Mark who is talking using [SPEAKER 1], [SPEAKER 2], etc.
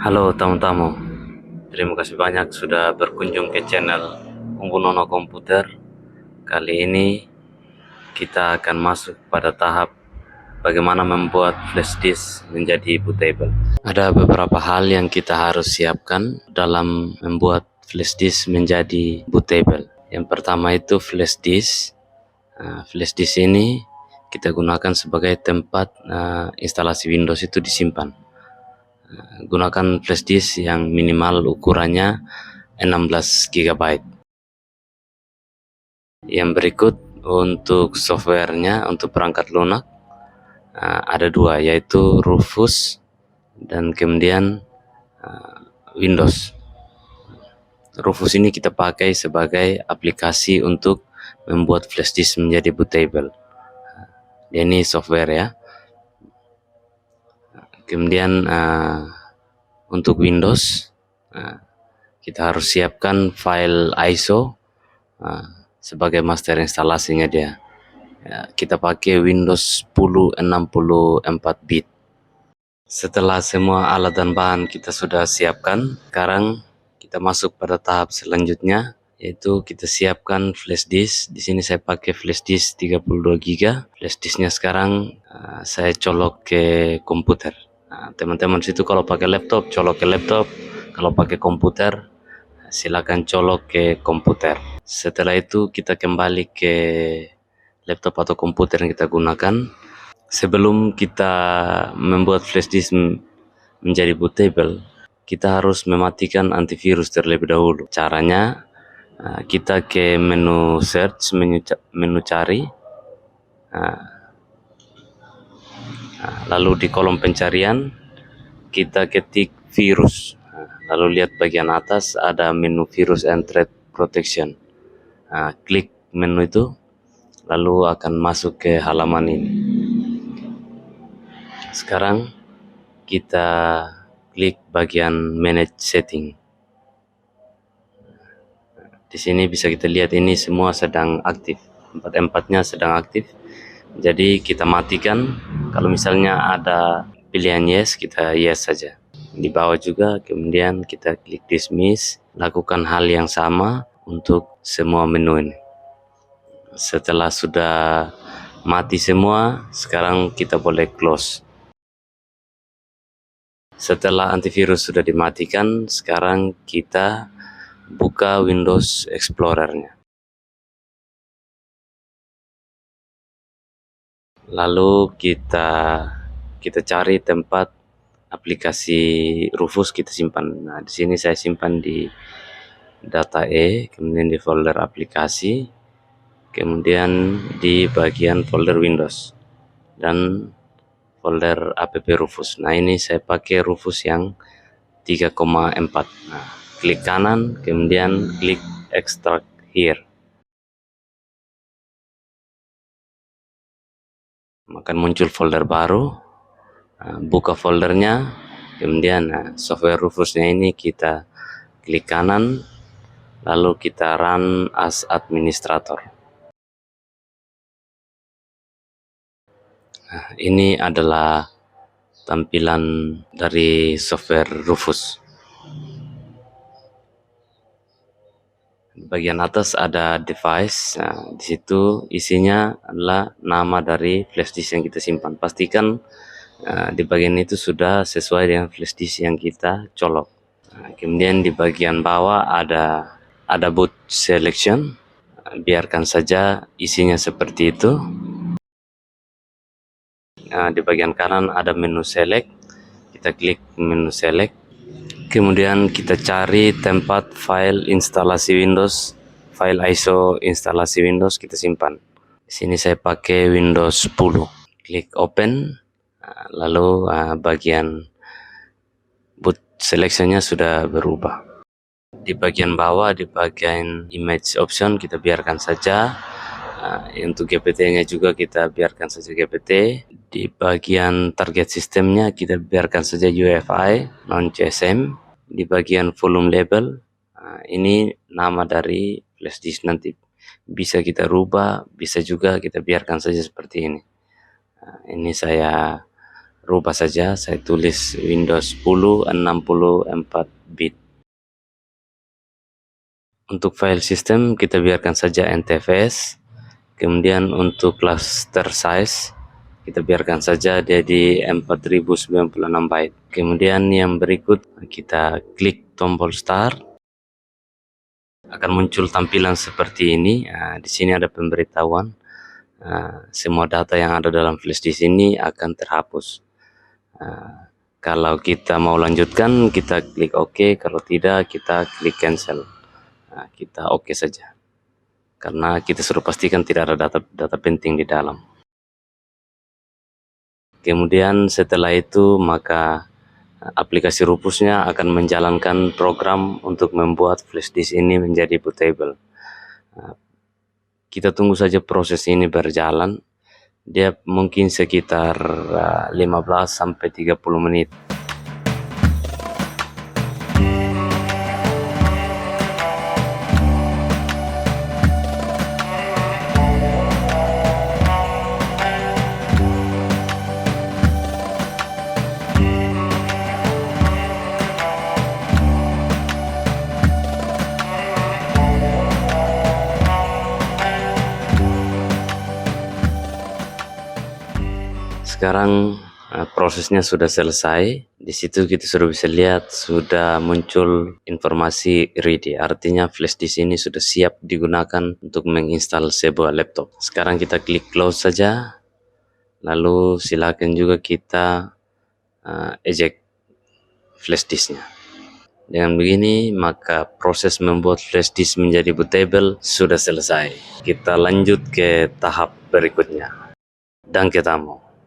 [SPEAKER 1] Halo tamu-tamu, terima kasih banyak sudah berkunjung ke channel Umbunono Komputer. Kali ini kita akan masuk pada tahap bagaimana membuat flash disk menjadi bootable. Ada beberapa hal yang kita harus siapkan dalam membuat flash disk menjadi bootable. Yang pertama itu flash disk. Flash disk ini kita gunakan sebagai tempat instalasi Windows itu disimpan. Gunakan flash disk yang minimal ukurannya 16 GB. Yang berikut untuk softwarenya, untuk perangkat lunak ada dua, yaitu Rufus dan kemudian Windows. Rufus ini kita pakai sebagai aplikasi untuk membuat flash disk menjadi bootable. Ini software ya. Kemudian untuk Windows kita harus siapkan file ISO sebagai master instalasinya dia. Kita pakai Windows 10 64 bit. Setelah semua alat dan bahan kita sudah siapkan, sekarang kita masuk pada tahap selanjutnya, yaitu kita siapkan flash disk. Di sini saya pakai flash disk 32 GB. Flash disknya sekarang saya colok ke komputer. Teman-teman situ kalau pakai laptop, colok ke laptop. Kalau pakai komputer, silakan colok ke komputer. Setelah itu kita kembali ke laptop atau komputer yang kita gunakan. Sebelum kita membuat flash disk menjadi bootable, kita harus mematikan antivirus terlebih dahulu. Caranya kita ke menu search, menu cari, lalu di kolom pencarian kita ketik virus, lalu lihat bagian atas ada menu virus and threat protection. Klik menu itu, lalu akan masuk ke halaman ini. Sekarang kita klik bagian manage setting. Di sini bisa kita lihat ini semua sedang aktif, empat-empatnya sedang aktif. Jadi kita matikan. Kalau misalnya ada pilihan yes, kita yes saja. Di bawah juga kemudian kita klik dismiss. Lakukan hal yang sama untuk semua menu ini. Setelah sudah mati semua, sekarang kita boleh close. Setelah antivirus sudah dimatikan, sekarang kita buka Windows Explorer-nya. Lalu kita cari tempat aplikasi Rufus kita simpan. Nah, di sini saya simpan di data kemudian di folder aplikasi, kemudian di bagian folder Windows dan folder app Rufus. Nah, ini saya pakai Rufus yang 3,4. Nah, klik kanan, kemudian klik extract here. Akan muncul folder baru. Buka foldernya, kemudian software Rufusnya ini kita klik kanan, lalu kita run as administrator. Ini adalah tampilan dari software Rufus. Di bagian atas ada device. Nah, di situ isinya adalah nama dari flash disk yang kita simpan. Pastikan di bagian itu sudah sesuai dengan flash disk yang kita colok. Kemudian di bagian bawah ada boot selection. Biarkan saja isinya seperti itu. Di bagian kanan ada menu select. Kita klik menu select. Kemudian kita cari tempat file instalasi Windows, file ISO instalasi Windows kita simpan. Di sini saya pakai Windows 10. Klik open, lalu bagian boot selection-nya sudah berubah. Di bagian bawah, di bagian image option kita biarkan saja. Untuk GPT-nya juga kita biarkan saja GPT. Di bagian target sistemnya kita biarkan saja UEFI non GSM. Di bagian volume label, ini nama dari flash disk, nanti bisa kita rubah, bisa juga kita biarkan saja seperti ini. Ini saya rubah saja, saya tulis Windows 10 64 bit. Untuk file system kita biarkan saja NTFS. Kemudian untuk cluster size kita biarkan saja dia di 4096 byte. Kemudian yang berikut kita klik tombol start, akan muncul tampilan seperti ini. Di sini ada pemberitahuan semua data yang ada dalam flash disk ini akan terhapus. Kalau kita mau lanjutkan kita klik OK, kalau tidak kita klik cancel. Kita OK saja, karena kita sudah pastikan tidak ada data penting di dalam. Kemudian setelah itu maka aplikasi Rufusnya akan menjalankan program untuk membuat flash disk ini menjadi bootable. Kita tunggu saja proses ini berjalan. Dia mungkin sekitar 15 sampai 30 menit. Sekarang prosesnya sudah selesai. Di situ kita sudah bisa lihat sudah muncul informasi ready. Artinya flash disk ini sudah siap digunakan untuk menginstal sebuah laptop. Sekarang kita klik close saja. Lalu silakan juga kita eject flash disknya. Dengan begini maka proses membuat flash disk menjadi bootable sudah selesai. Kita lanjut ke tahap berikutnya. Dan ketemu.